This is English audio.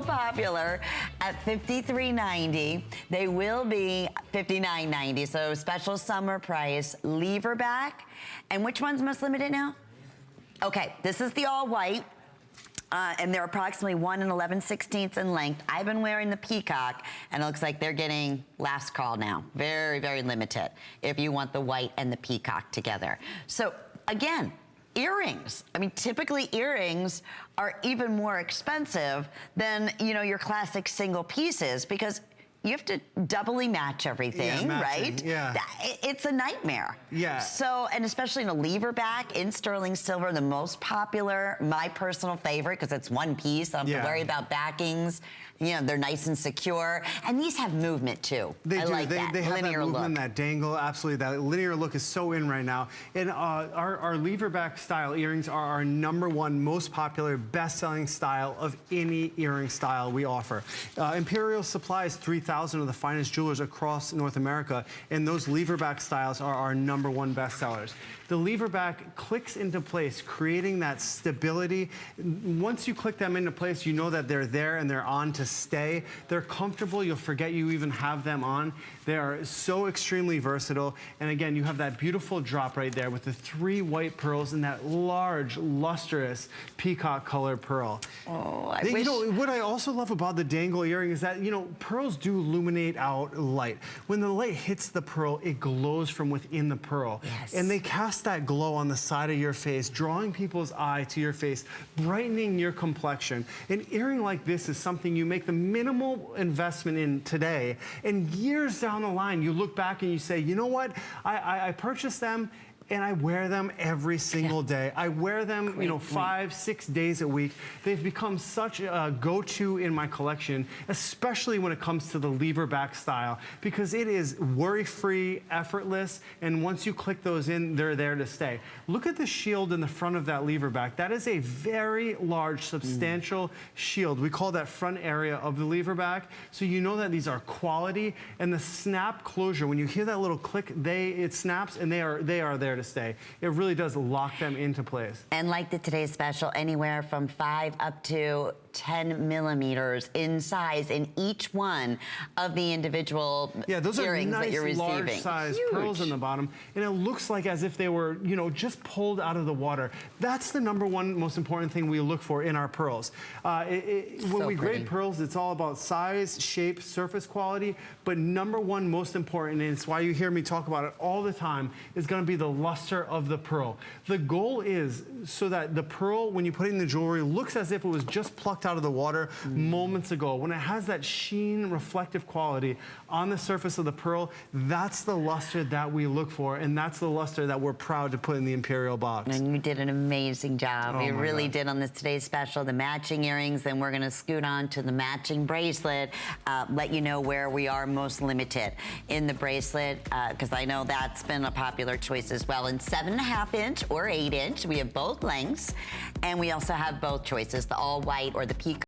popular at $53.90. They will be $59.90, so special summer price. Lever back. And which one's most limited now? Okay, this is the all white. And they're approximately 1 11/16 in length. I've been wearing the peacock, and it looks like they're getting last call now. Very, very limited if you want the white and the peacock together. So again, earrings. I mean, typically earrings are even more expensive than, you know, your classic single pieces because you have to doubly match everything, right? Yeah. It's a nightmare. Yeah. So, and especially in a lever back in sterling silver, the most popular, my personal favorite, because it's one piece. I don't have to worry about backings. You know, they're nice and secure. And these have movement too. They do. Like that. They have linear that movement, look. that dangle. Absolutely. That linear look is so in right now. And our lever back style earrings are our #1 most popular, best-selling style of any earring style we offer. Imperial supplies 3,000 of the finest jewelers across North America, and those lever back styles are our #1 bestsellers. The lever back clicks into place, creating that stability. Once you click them into place, you know that they're there and they're on to stay. They're comfortable. You'll forget you even have them on. They are so extremely versatile. And again, you have that beautiful drop right there with the 3 white pearls and that large, lustrous peacock colored pearl. Oh, I wish. wish. You know, what I also love about the dangle earring is that, you know, pearls do illuminate out light. When the light hits the pearl, it glows from within the pearl. Yes. And they cast that glow on the side of your face, drawing people's eye to your face, brightening your complexion. An earring like this is something you make the minimal investment in today, and years down the line, you look back and you say, you know what? I purchased them and I wear them every single day. I wear them, you know, 5, 6 days a week. They've become such a go-to in my collection, especially when it comes to the lever back style, because it is worry-free, effortless, and once you click those in, they're there to stay. Look at the shield in the front of that lever back. That is a very large, substantial shield. We call that front area of the lever back, so you know that these are quality, and the snap closure, when you hear that little click, it snaps, and they are there to stay. It really does lock them into place. And like the today's special, anywhere from 5 up to 10 millimeters in size in each one of the individual those are earrings nice, that you're receiving. large size pearls in the bottom, and it looks like as if they were, you know, just pulled out of the water. That's the #1 most important thing we look for in our pearls. When we grade pearls, it's all about size, shape, surface quality, but #1 most important, and it's why you hear me talk about it all the time, is going to be the luster of the pearl. The goal is so that the pearl, when you put it in the jewelry, looks as if it was just plucked out of the water moments ago. When it has that sheen, reflective quality on the surface of the pearl, that's the luster that we look for, and that's the luster that we're proud to put in the Imperial box. And you did an amazing job. Oh, you really did on this today's special, the matching earrings. Then we're going to scoot on to the matching bracelet, let you know where we are most limited in the bracelet, because I know that's been a popular choice as well. In 7.5 inch or 8 inch, we have both lengths, and we also have both choices, the all white or the peacock.